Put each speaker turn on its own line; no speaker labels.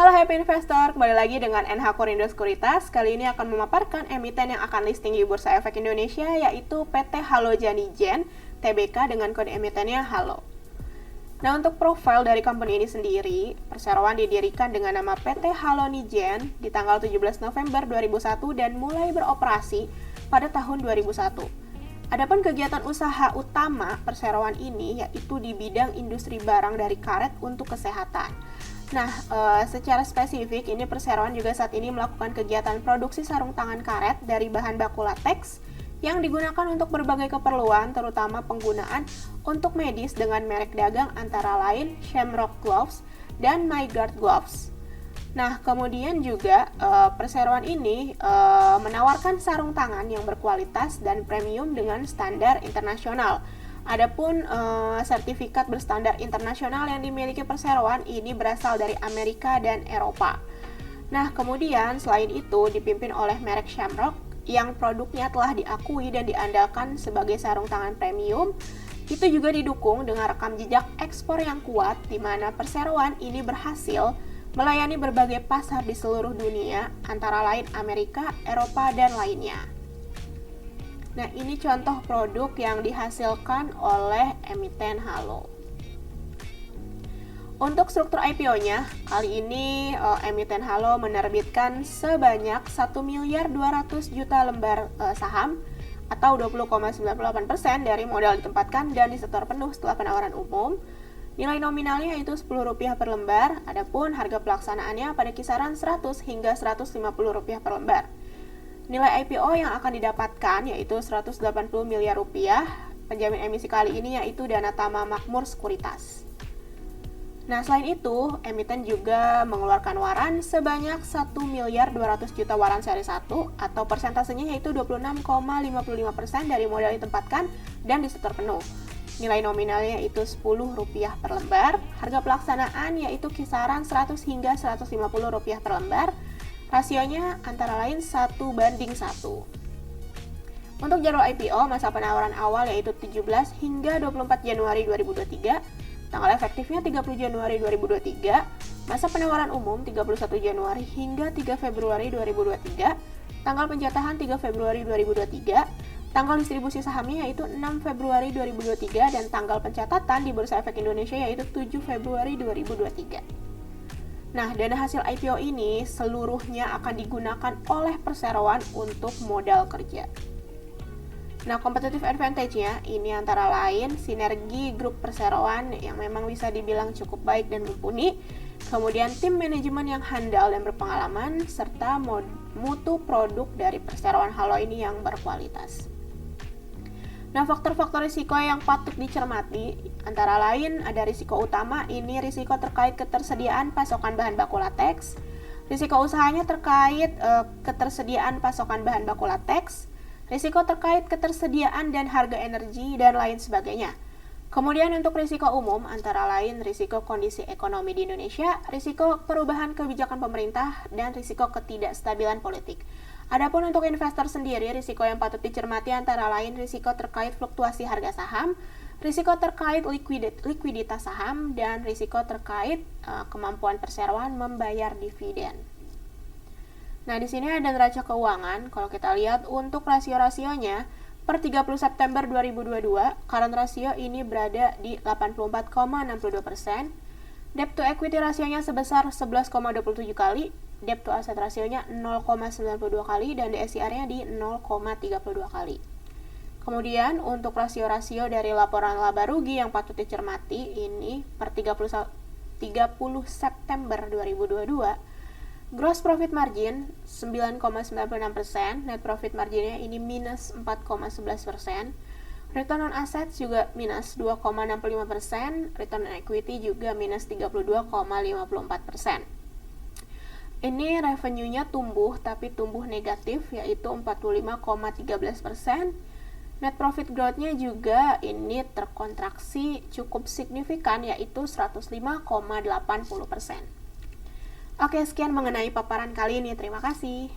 Halo Happy Investor, kembali lagi dengan NH Korindo Sekuritas. Kali ini akan memaparkan emiten yang akan listing di Bursa Efek Indonesia, yaitu PT Halo Janijen Tbk dengan kode emitennya Halo. Nah, untuk profil dari company ini sendiri, perseroan didirikan dengan nama PT Halo Nijen di tanggal 17 November 2001 dan mulai beroperasi pada tahun 2001. Adapun kegiatan usaha utama perseroan ini yaitu di bidang industri barang dari karet untuk kesehatan. Nah, secara spesifik ini perseroan juga saat ini melakukan kegiatan produksi sarung tangan karet dari bahan baku lateks yang digunakan untuk berbagai keperluan, terutama penggunaan untuk medis dengan merek dagang antara lain Shamrock Gloves dan MyGuard Gloves. Nah, kemudian juga perseroan ini menawarkan sarung tangan yang berkualitas dan premium dengan standar internasional. Adapun sertifikat berstandar internasional yang dimiliki perseroan ini berasal dari Amerika dan Eropa. Nah, kemudian selain itu dipimpin oleh merek Shamrock yang produknya telah diakui dan diandalkan sebagai sarung tangan premium. Itu juga didukung dengan rekam jejak ekspor yang kuat, di mana perseroan ini berhasil melayani berbagai pasar di seluruh dunia, antara lain Amerika, Eropa, dan lainnya. Nah, ini contoh produk yang dihasilkan oleh emiten Halo. Untuk struktur IPO-nya, kali ini emiten Halo menerbitkan sebanyak 1.200.000.000 lembar saham atau 20,98% dari modal ditempatkan dan disetor penuh setelah penawaran umum. Nilai nominalnya yaitu Rp10 per lembar, adapun harga pelaksanaannya pada kisaran Rp100 hingga Rp150 per lembar. Nilai IPO yang akan didapatkan yaitu Rp180 miliar. Penjamin emisi kali ini yaitu Dana Tama Makmur Sekuritas. Nah, selain itu, emiten juga mengeluarkan waran sebanyak 1.200.000.000 waran seri 1 atau persentasenya yaitu 26,55% dari modal ditempatkan dan disetor penuh. Nilai nominalnya yaitu Rp10 per lembar. Harga pelaksanaan yaitu kisaran Rp100 hingga Rp150 per lembar. Rasionya antara lain 1:1. Untuk jadwal IPO, masa penawaran awal yaitu 17 hingga 24 Januari 2023, tanggal efektifnya 30 Januari 2023, masa penawaran umum 31 Januari hingga 3 Februari 2023, tanggal pencatahan 3 Februari 2023, tanggal distribusi sahamnya yaitu 6 Februari 2023, dan tanggal pencatatan di Bursa Efek Indonesia yaitu 7 Februari 2023. Nah, dana hasil IPO ini seluruhnya akan digunakan oleh perseroan untuk modal kerja. Nah, competitive advantage-nya ini antara lain sinergi grup perseroan yang memang bisa dibilang cukup baik dan mumpuni, kemudian tim manajemen yang handal dan berpengalaman, serta mutu produk dari perseroan Halo ini yang berkualitas. Nah, faktor-faktor risiko yang patut dicermati antara lain ada risiko utama, ini risiko terkait ketersediaan pasokan bahan baku lateks. Risiko usahanya terkait ketersediaan pasokan bahan baku lateks. Risiko terkait ketersediaan dan harga energi dan lain sebagainya. Kemudian untuk risiko umum antara lain risiko kondisi ekonomi di Indonesia, risiko perubahan kebijakan pemerintah, dan risiko ketidakstabilan politik. Adapun untuk investor sendiri, risiko yang patut dicermati antara lain risiko terkait fluktuasi harga saham, risiko terkait likuiditas saham, dan risiko terkait kemampuan perseroan membayar dividen. Nah, di sini ada neraca keuangan. Kalau kita lihat untuk rasio-rasionya, per 30 September 2022, current ratio ini berada di 84,62%, debt to equity rasionya sebesar 11,27 kali, debt to asset rasionya 0,92 kali, dan DSCR-nya di 0,32 kali. Kemudian untuk rasio-rasio dari laporan laba rugi yang patut dicermati ini per 30 September 2022, gross profit margin 9,96%, net profit marginnya ini minus 4,11%, return on assets juga minus 2,65%, return on equity juga minus 32,54%. Ini revenue-nya tumbuh, tapi tumbuh negatif, yaitu 45,13%. Net profit growth-nya juga ini terkontraksi cukup signifikan, yaitu 105,80%. Oke, sekian mengenai paparan kali ini. Terima kasih.